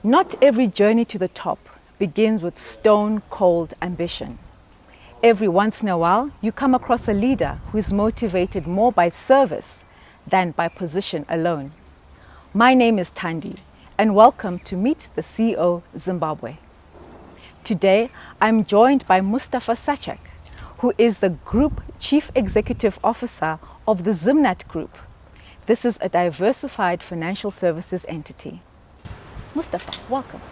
Not every journey to the top begins with stone-cold ambition. Every once in a while, you come across a leader who is motivated more by service than by position alone. My name is Thandie, and welcome to Meet the CEO Zimbabwe. Today, I'm joined by Mustafa Sachak, who is the Group Chief Executive Officer of the Zimnat Group. This is a diversified financial services entity. Mustafa, welcome.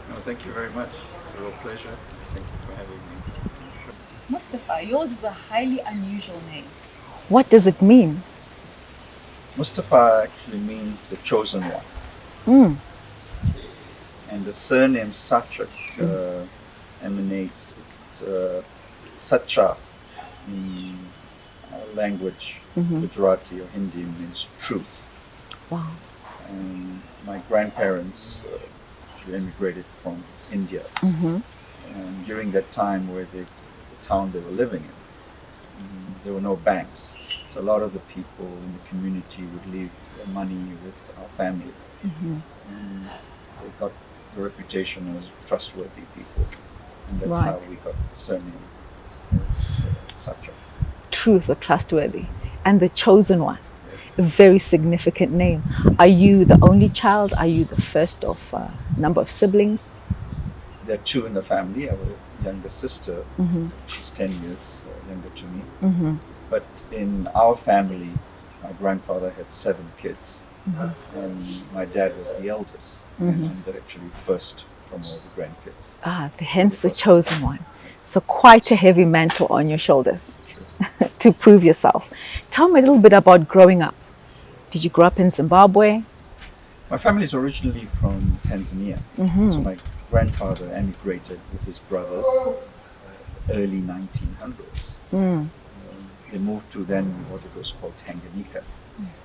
No, thank you very much. It's a real pleasure. Thank you for having me. Mustafa, yours is a highly unusual name. What does it mean? Mustafa actually means the chosen one. And the surname Sachak emanates Sachak in language, Gujarati or Hindi means truth. Wow. And my grandparents actually emigrated from India. And during that time where the town they were living in, there were no banks. So a lot of the people in the community would leave their money with our family. And they got the reputation as trustworthy people. And that's how we got the surname. It's Sachak. Truth or trustworthy. And the chosen one. A very significant name. Are you the only child? Are you the first of a number of siblings? There are two in the family. I have a younger sister. She's 10 years younger to me. But in our family, my grandfather had 7 kids. And my dad was the eldest. And I'm the actually first from all the grandkids. Hence the chosen one. So quite a heavy mantle on your shoulders to prove yourself. Tell me a little bit about growing up. Did you grow up in Zimbabwe? My family is originally from Tanzania. So my grandfather emigrated with his brothers early 1900s. They moved to then what it was called Tanganyika.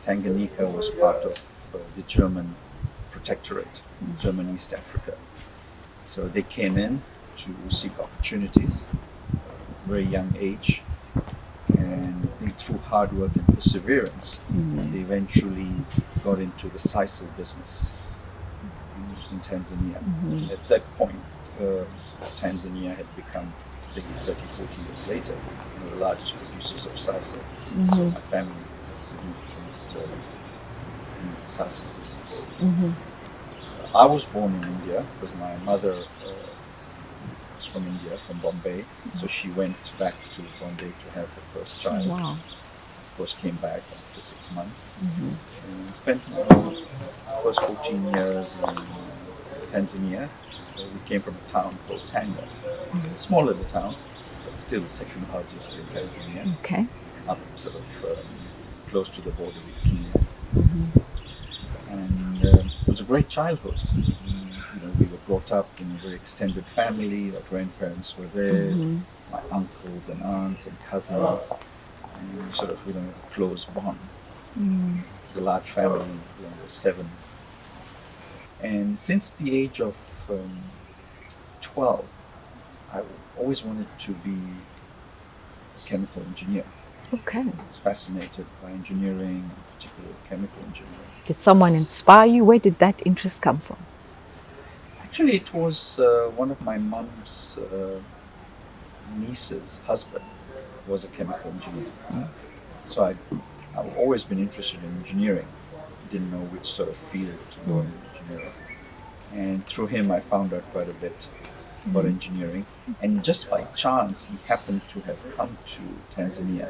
Tanganyika was part of the German protectorate, German East Africa. So they came in to seek opportunities at a very young age. And I think through hard work and perseverance, they eventually got into the sisal business in Tanzania. At that point, Tanzania had become, I think 30, 40 years later, one of the largest producers of sisal. So my family was significant in the sisal business. I was born in India because my mother was from India, from Bombay. So she went back to Bombay to have her first child. Wow. First came back after 6 months and spent the first 14 years in Tanzania. We came from a town called Tanga, a small little town, but still the second largest in Tanzania. Okay. Up sort of close to the border with Kenya. And it was a great childhood. We were brought up in a very extended family. Our grandparents were there, my uncles and aunts and cousins, and sort of a close bond. It was a large family, there were 7. And since the age of 12, I always wanted to be a chemical engineer. Okay. I was fascinated by engineering, particularly chemical engineering. Did someone inspire you? Where did that interest come from? Actually, it was one of my mom's niece's husband was a chemical engineer. So I've always been interested in engineering. Didn't know which sort of field to go in engineering. And through him, I found out quite a bit about engineering. And just by chance, he happened to have come to Tanzania.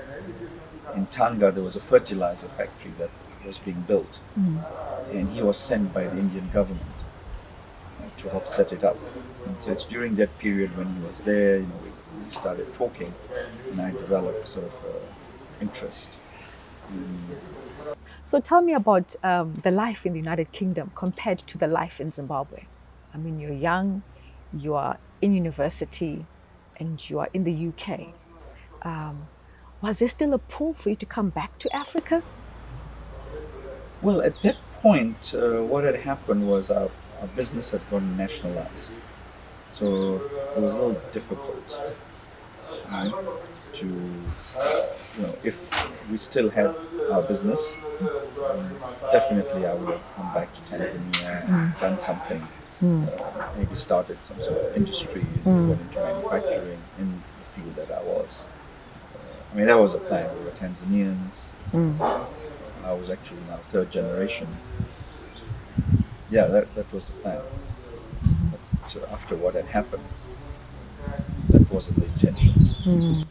In Tanga, there was a fertilizer factory that was being built. And he was sent by the Indian government to help set it up. And so it's during that period when he was there, we started talking, and I developed sort of interest. So tell me about the life in the United Kingdom compared to the life in Zimbabwe. I mean, you're young, you are in university, and you are in the UK. Was there still a pull for you to come back to Africa? Well, at that point, what had happened was our business had gone nationalized. So it was a little difficult to, if we still had our business, definitely I would have come back to Tanzania and done something maybe started some sort of industry, went into manufacturing in the field that I was. I mean, that was a plan. We were Tanzanians. I was actually now third generation. Yeah, that was the plan. But after what had happened, that wasn't the intention.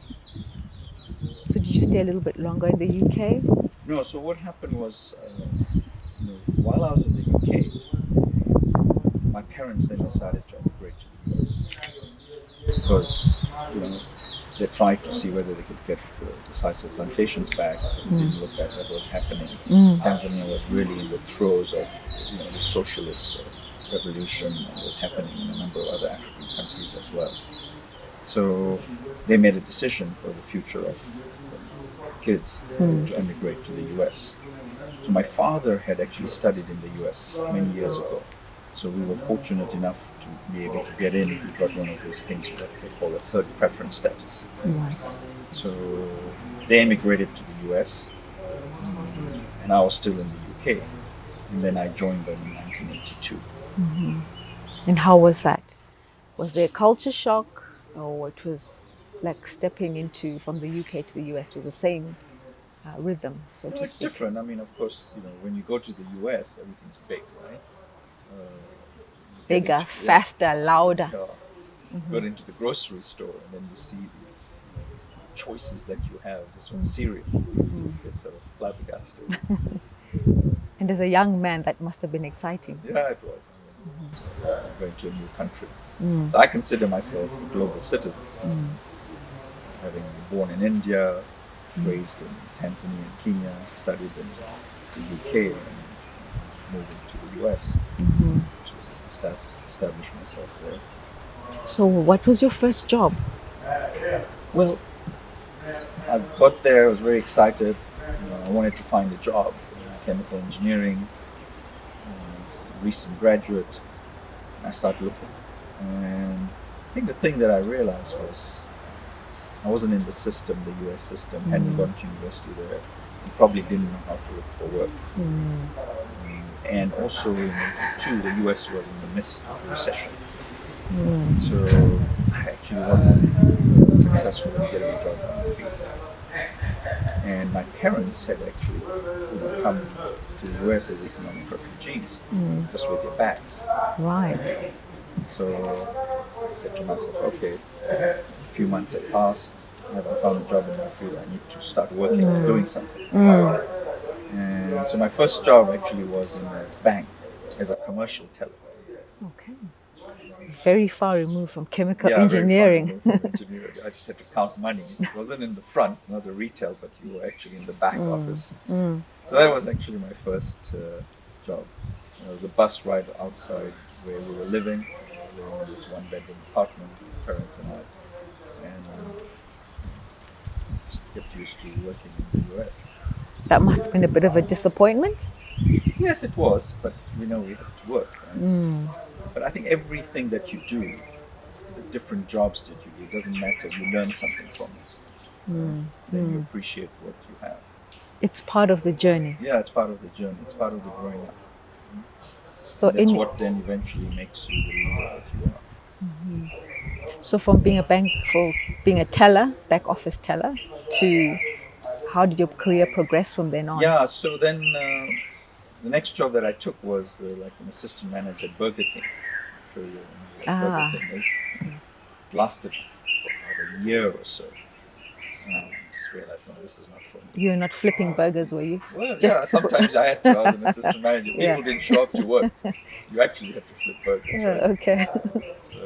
So did you stay a little bit longer in the UK? No, so what happened was, while I was in the UK, my parents then decided to emigrate to the US because, they tried to see whether they could get the size of plantations back. It didn't look like that was happening. Tanzania was really in the throes of, the socialist revolution that was happening in a number of other African countries as well. So they made a decision for the future of kids to emigrate to the US. So my father had actually studied in the US many years ago. So we were fortunate enough to be able to get in. We got one of these things that they call a third preference status. Right. So they emigrated to the US, and I was still in the UK. And then I joined them in 1982. And how was that? Was there a culture shock, or it was like stepping into from the UK to the US to the same rhythm, so No, to it's speak? different. I mean, of course, when you go to the US, everything's big, right? Bigger, faster, louder. Got into the grocery store, and then you see these choices that you have. This one cereal, you just get sort of flabbergasted. And as a young man, that must have been exciting. Yeah, it was. Going to a new country. So I consider myself a global citizen, having been born in India, raised in Tanzania and Kenya, studied in the UK, and moving to the US to establish myself there. So what was your first job? Well, I got there, I was very excited. I wanted to find a job in chemical engineering, recent graduate. I started looking. And I think the thing that I realized was I wasn't in the system, the US system, hadn't gone to university there, and probably didn't know how to look for work. And also in 1982, the US was in the midst of a recession. So I actually wasn't successful in getting a job in the field. And my parents had actually come to the US as economic refugees, just with their bags. Right. So I said to myself, okay, a few months had passed, I haven't found a job in my field, I need to start working, doing something. And so my first job actually was in a bank as a commercial teller. Okay. Very far removed from chemical Very far engineering. removed from engineering. I just had to count money. It wasn't in the front, not the retail, but you were actually in the back office. So that was actually my first job. There was a bus ride outside where we were living. We were in this one-bedroom apartment, my parents and I, and just get used to working in the US. That must have been a bit of a disappointment. Yes, it was, but we know we have to work. Right? But I think everything that you do, the different jobs that you do, it doesn't matter. You learn something from it. Then you appreciate what you have. It's part of the journey. Yeah, it's part of the journey. It's part of the growing up. So That's what then eventually makes you the leader that you are. So from being being a teller, back office teller, to how did your career progress from then on? Yeah, so then the next job that I took was like an assistant manager at Burger King. I'm sure you know what Burger King is. Yes. It lasted for about a year or so. I just realized, no, this is not for me. You're not flipping burgers, were you? Well, yeah, sometimes I had to. I was an assistant manager. People didn't show up to work. You actually had to flip burgers. Right? Okay. So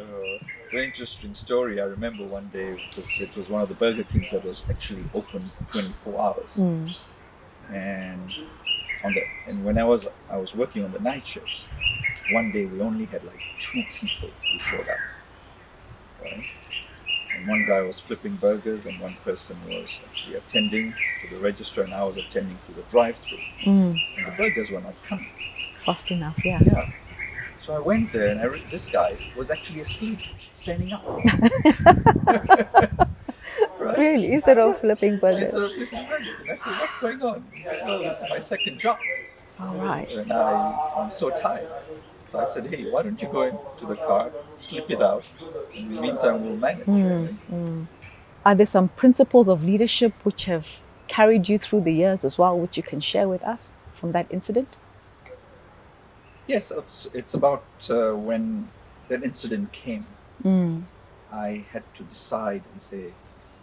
it's an interesting story. I remember one day, because it was one of the Burger Kings that was actually open 24 hours. And when I was working on the night shift, one day we only had like 2 people who showed up. Right? And one guy was flipping burgers, and one person was actually attending to the register, and I was attending to the drive-through. And the burgers were not coming. Fast enough, yeah. Yeah. So I went there, and this guy was actually asleep, standing up. Right? Really? Instead of flipping burgers? Instead of flipping burgers. And I said, what's going on? He says, well, this is my second job. All right. And I'm so tired. So I said, hey, why don't you go into the car, slip it out. In the meantime, we'll manage. Right? Are there some principles of leadership which have carried you through the years as well, which you can share with us from that incident? Yes, it's about when that incident came. I had to decide and say,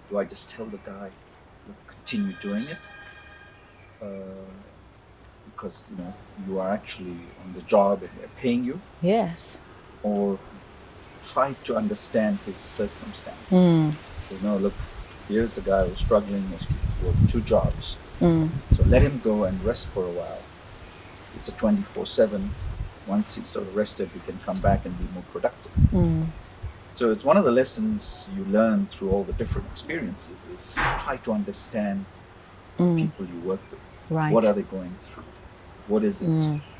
do I just tell the guy, look, continue doing it? Because you are actually on the job and they're paying you, Yes. or try to understand his circumstance. Look, here's the guy who's struggling, has to work 2 jobs. So let him go and rest for a while. It's a 24/7. Once he's sort of rested, he can come back and be more productive. So it's one of the lessons you learn through all the different experiences is try to understand people you work with. Right. What are they going through? What is it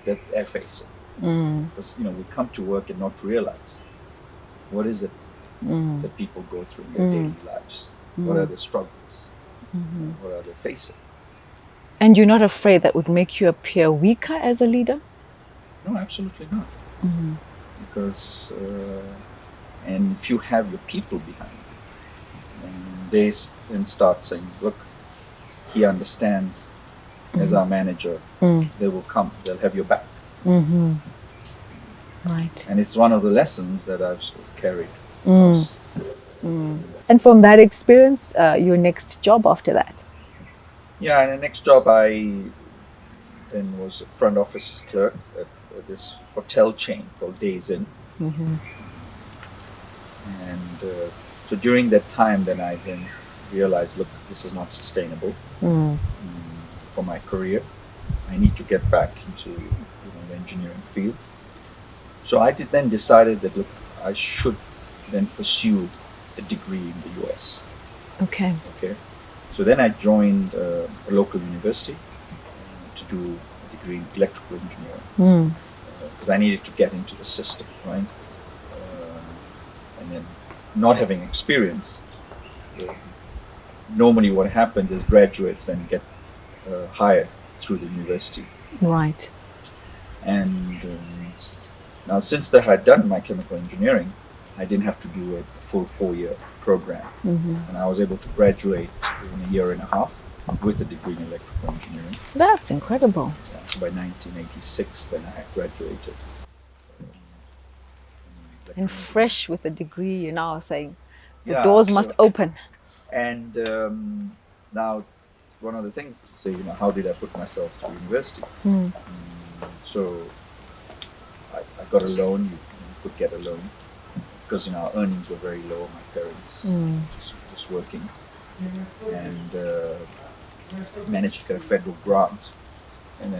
that they're facing? Because we come to work and not realize what is it that people go through in their daily lives. What are the struggles? What are they facing? And you're not afraid that would make you appear weaker as a leader? No, absolutely not. Because and if you have your people behind you, and they then start saying, look, he understands as our manager, they will come, they'll have your back. Right. And it's one of the lessons that I've sort of carried across. And from that experience, your next job after that? Yeah, and the next job I then was a front office clerk at this hotel chain called Days Inn. And so during that time, then I then realized, look, this is not sustainable for my career. I need to get back into the engineering field. So I then decided that, look, I should then pursue a degree in the US. Okay. So then I joined a local university to do a degree in electrical engineering because I needed to get into the system, right? And then not having experience, normally what happens is graduates then get hired through the university. Right. And now since I had done my chemical engineering, I didn't have to do a full 4-year program. And I was able to graduate in a year and a half with a degree in electrical engineering. That's incredible. Yeah, so by 1986 then I had graduated. And fresh with a degree, you're now saying the Yeah, doors so- must open. And now one of the things to say, how did I put myself through university? So I got a loan, you could get a loan, because our earnings were very low, my parents just working, and managed to get a federal grant, and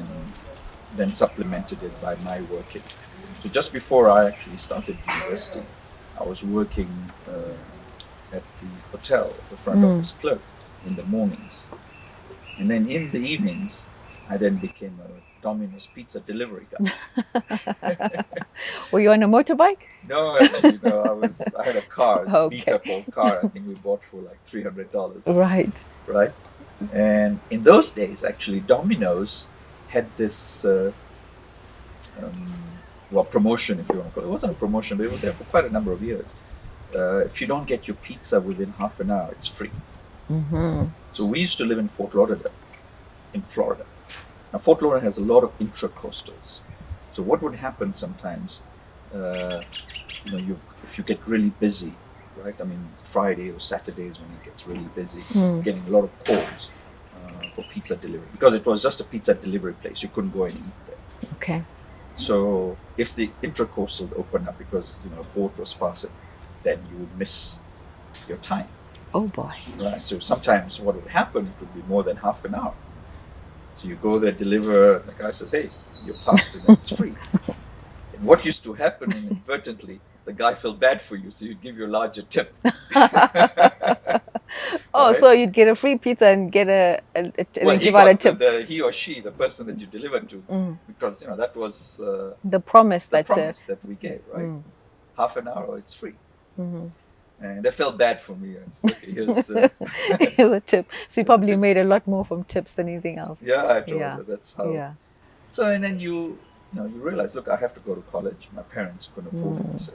then supplemented it by my working. So just before I actually started university, I was working at the hotel, the front office clerk, in the mornings. And then in the evenings, I then became a Domino's pizza delivery guy. Were you on a motorbike? No, actually, no. I had a car, a Okay. beat-up old car. I think we bought for like $300. Right. Right? And in those days, actually, Domino's had this promotion, if you want to call it. It wasn't a promotion, but it was there for quite a number of years. If you don't get your pizza within half an hour, it's free. So we used to live in Fort Lauderdale, in Florida. Now, Fort Lauderdale has a lot of intracoastals. So what would happen sometimes, if you get really busy, right? I mean, Friday or Saturdays when it gets really busy, getting a lot of calls for pizza delivery. Because it was just a pizza delivery place. You couldn't go and eat there. Okay. So if the intracoastal opened up because a boat was passing, then you would miss your time. Oh boy. Right. So sometimes what would happen, it would be more than half an hour. So you go there, deliver, the guy says, hey, you passed it, and it's free. And what used to happen inadvertently, the guy felt bad for you, so you'd give you a larger tip. Oh, Right? so you'd get a free pizza and get and Well, give out a tip. he or she, the person that you delivered to, because that was The promise the that promise that we gave, right? Half an hour, it's free. And they felt bad for me. It's okay, here's, here's a tip. So you probably made a lot more from tips than anything else. yeah, it was. Yeah. That's how. Yeah. So and then you you realize, look, I have to go to college. My parents couldn't afford it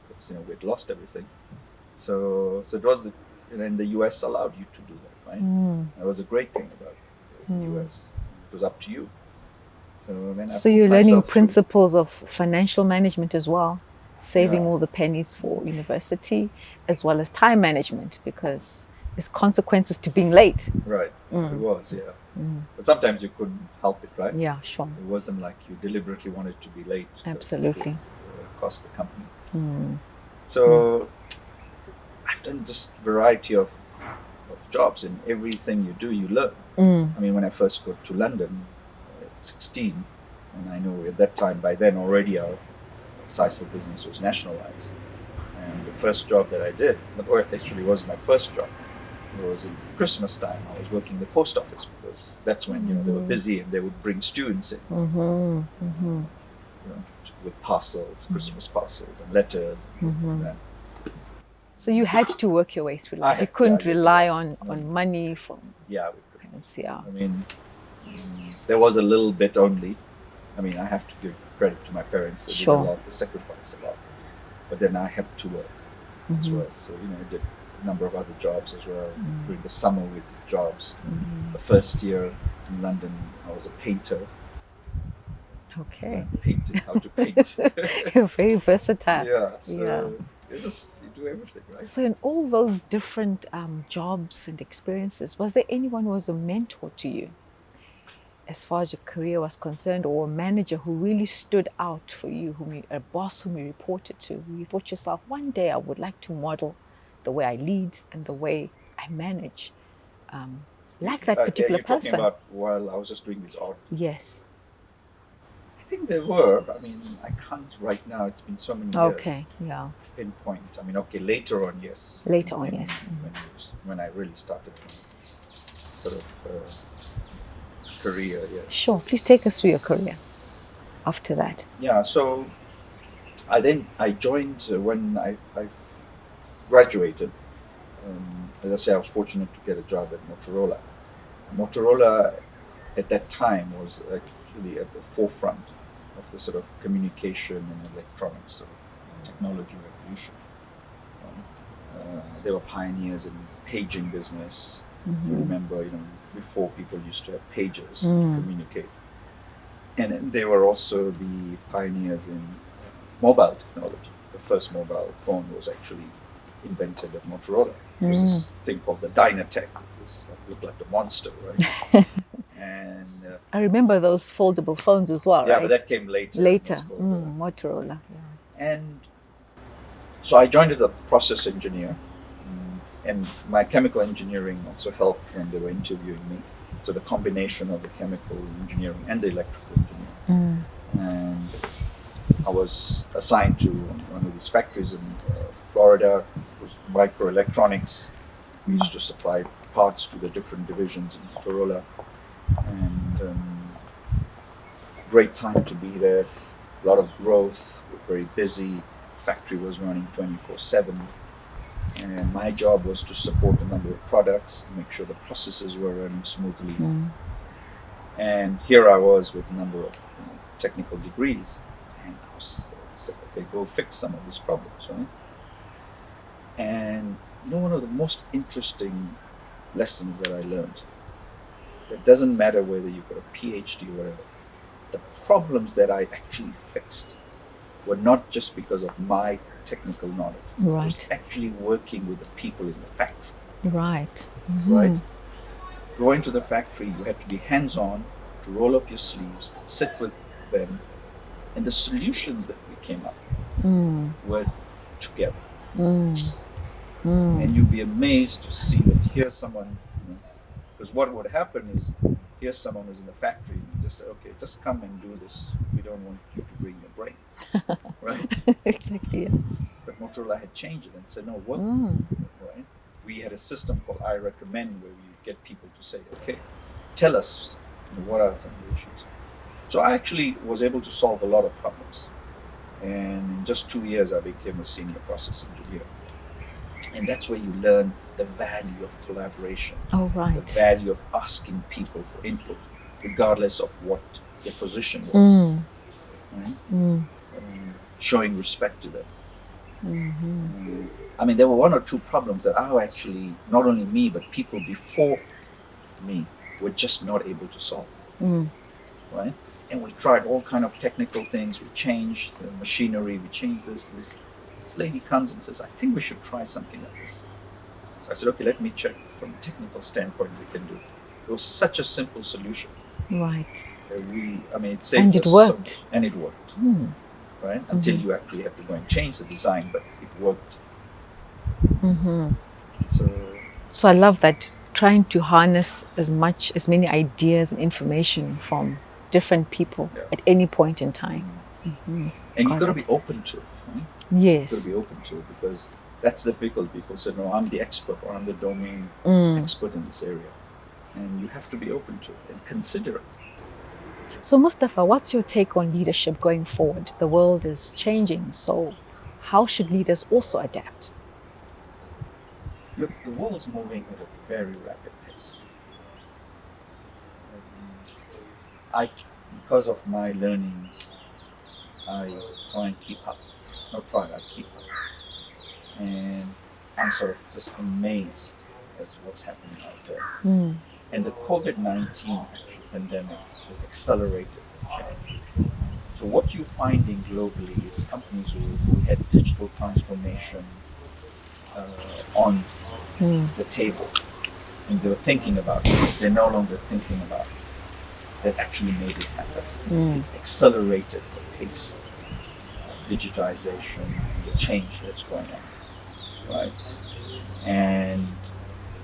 because we'd lost everything. So it was in the US allowed you to do that, right? That was a great thing about the US. It was up to you. So then I So put you're learning myself through. principles of financial management as well, saving Yeah. all the pennies for university, as well as time management, because there's consequences to being late. Right. It was, yeah. But sometimes you couldn't help it, right? Yeah, sure. It wasn't like you deliberately wanted to be late. Absolutely. It would cost the company. So I've done just variety of jobs. In everything you do, you learn. I mean, when I first got to London at 16, and I know at that time, by then already our Sachak business was nationalized. And the first job that I did, or actually was my first job, it was in Christmas time. I was working in the post office because that's when they were busy and they would bring students in, with parcels, Christmas parcels and letters and things like that. So you had to work your way through life. You couldn't rely on money from parents. Yeah. I mean, there was a little bit only. I mean, I have to give credit to my parents. They did a lot, they sacrificed a lot. But then I had to work as well. So, I did a number of other jobs as well. During the summer we did jobs. The first year in London, I was a painter. Okay. I painted how to paint. You're very versatile. Yeah. So it's just, you do everything, right? So in all those different jobs and experiences, was there anyone who was a mentor to you as far as your career was concerned, or a manager who really stood out for you, a boss whom you reported to, who you thought yourself, one day I would like to model the way I lead and the way I manage, like that particular you're person? Talking about while I was just doing this art? Yes. I think there were. I mean, I can't right now. It's been so many years. Okay, yeah. Pinpoint. I mean, okay, later on, yes. Later on, yes. When I really started my sort of career, yeah. Sure. Please take us through your career after that. Yeah, so I joined when I graduated. As I say, I was fortunate to get a job at Motorola. Motorola at that time was actually at the forefront of the sort of communication and electronics sort of technology revolution. They were pioneers in paging business. You remember, before people used to have pagers to communicate. And they were also the pioneers in mobile technology. The first mobile phone was actually invented at Motorola. It was this thing called the Dynatech. This looked like a monster, right? And I remember those foldable phones as well, yeah, right? but that came later. Later, Motorola. Yeah. And so I joined as a process engineer, and my chemical engineering also helped when they were interviewing me. So the combination of the chemical engineering and the electrical engineering. And I was assigned to one of these factories in Florida. It was microelectronics. We used to supply parts to the different divisions in Motorola. And great time to be there. A lot of growth. We're very busy. Factory was running 24/7. And my job was to support a number of products, make sure the processes were running smoothly. And here I was with a number of technical degrees, and I was said, okay, go fix some of these problems, right? And one of the most interesting lessons that I learned, it doesn't matter whether you've got a PhD or whatever, the problems that I actually fixed were not just because of my technical knowledge. Right. I was actually working with the people in the factory. Right. Right? Going to the factory, you had to be hands-on, to roll up your sleeves, sit with them, and the solutions that we came up were together. And you'd be amazed to see that here's someone, because what would happen is, here's someone who's in the factory, and you just say, okay, just come and do this. We don't want you to bring your brains. Right? Exactly. Yeah. But Motorola had changed it and said, no, work. Right? We had a system called I Recommend, where we get people to say, okay, tell us what are some of the issues. So I actually was able to solve a lot of problems. And in just 2 years, I became a senior process engineer. And that's where you learn the value of collaboration. Oh, right. The value of asking people for input, regardless of what their position was. right? Mm. Showing respect to them. Mm-hmm. I mean, there were one or two problems that are actually not only me, but people before me were just not able to solve, Mm. right? And we tried all kind of technical things. We changed the machinery. We changed this. This lady comes and says, "I think we should try something like this." So I said, "Okay, let me check from a technical standpoint we can do." It was such a simple solution. Right. I mean, it saved And it us worked. and it worked, Mm. right? Until you actually have to go and change the design, but it worked. Mm-hmm. So So I love that, trying to harness as many ideas and information from different people yeah. at any point in time. And you've Got got to it. be open to it, right? You've got to Yes. be open to it because that's difficult. People say, "No, I'm the expert or I'm the domain expert in this area," and you have to be open to it and consider it. So Mustafa, what's your take on leadership going forward? The world is changing, so how should leaders also adapt? Look, the world's moving at a very rapid pace. I, because of my learnings, I try and keep up. Not try, I keep up. And I'm sort of just amazed as what's happening out there. Mm. And the COVID-19 actual pandemic has accelerated the change. So what you're finding globally is companies who had digital transformation on the table, and they were thinking about it. They're no longer thinking about it. That actually made it happen. It's accelerated the pace of digitization, the change that's going on, right? And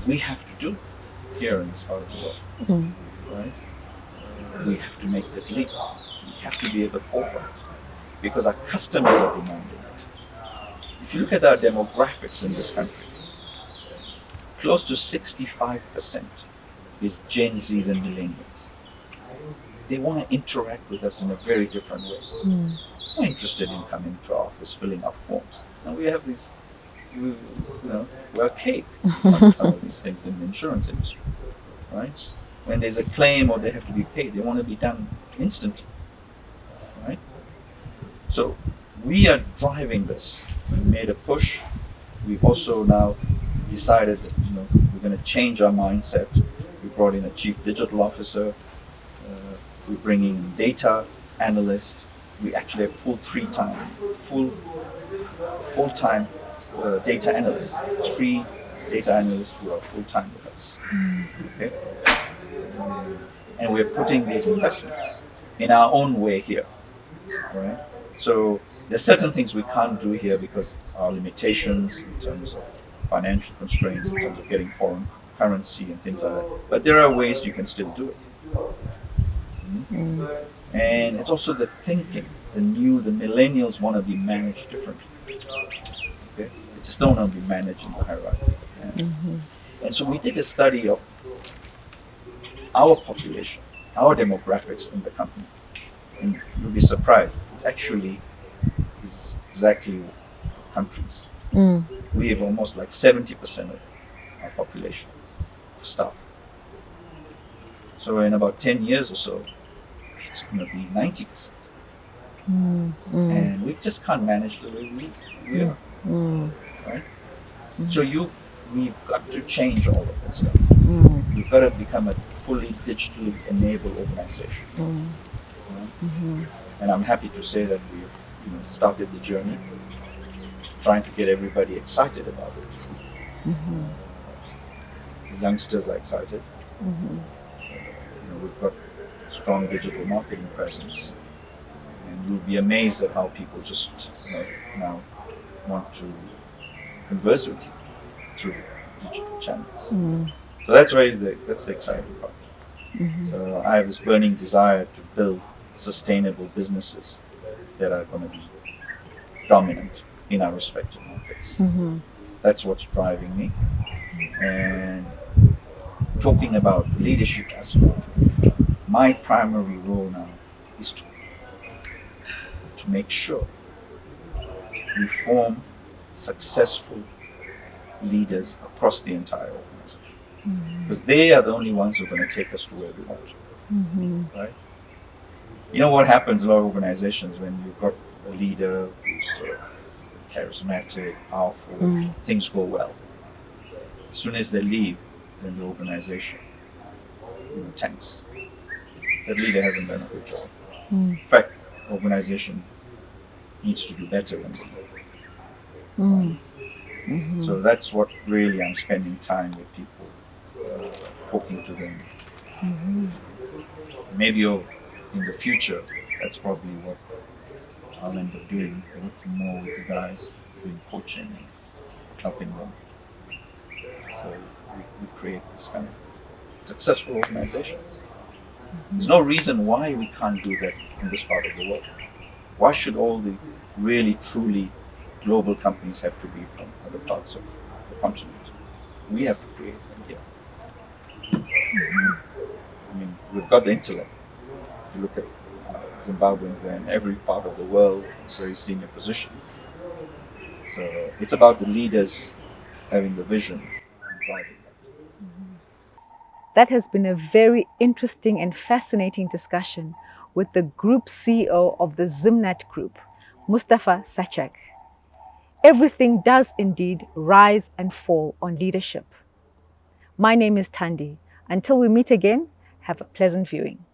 we have to do it here in this part of the world, right? We have to make that leap. We have to be at the forefront because our customers are demanding it. If you look at our demographics in this country, close to 65% is Gen Zs and millennials. They want to interact with us in a very different way. Not interested in coming to our office, filling out forms. Now we have these, we're archaic in some of these things in the insurance industry, right? When there's a claim or they have to be paid, they want to be done instantly, right? So we are driving this. We made a push. We've also now decided that we're going to change our mindset. We brought in a chief digital officer. We're bringing in data analyst. We actually have full-time data analysts. 3 data analysts who are full-time with us. Okay, and we're putting these investments in our own way here, right? So there's certain things we can't do here because our limitations in terms of financial constraints, in terms of getting foreign currency and things like that. But there are ways you can still do it. And it's also the thinking. The millennials want to be managed differently. Okay? They just don't want to be managed in the hierarchy. And so we did a study of our population, our demographics in the company. And you'll be surprised. It actually is exactly countries. We have almost like 70% of our population of staff. So in about 10 years or so, it's going to be 90%. And we just can't manage the way we are. Right? So we've got to change all of that stuff. We've got to become a fully digitally enabled organization. And I'm happy to say that we've started the journey, trying to get everybody excited about it. The youngsters are excited. We've got strong digital marketing presence, and you'll be amazed at how people just now want to converse with you through digital channels. So that's the exciting part. So I have this burning desire to build sustainable businesses that are going to be dominant in our respective markets. That's what's driving me. And talking about leadership aspect, my primary role now is to make sure we form successful leaders across the entire organization. Because they are the only ones who are going to take us to where we want to. Right? You know what happens in a lot of organizations when you've got a leader who's sort of charismatic, powerful, things go well. As soon as they leave, then the organization tanks. That leader hasn't done a good job. In fact, the organization needs to do better when they leave. So that's what really I'm spending time with people, talking to them. Maybe in the future, that's probably what I'll end up doing, working more with the guys, doing coaching and helping them. So we create this kind of successful organizations. There's no reason why we can't do that in this part of the world. Why should all the really, truly global companies have to be from other parts of the continent? We have to create them here. I mean, we've got the intellect. If you look at Zimbabweans, they're in every part of the world, very senior positions. So it's about the leaders having the vision and driving that. That has been a very interesting and fascinating discussion with the Group CEO of the Zimnat Group, Mustafa Sachak. Everything does indeed rise and fall on leadership. My name is Thandie. Until we meet again, have a pleasant viewing.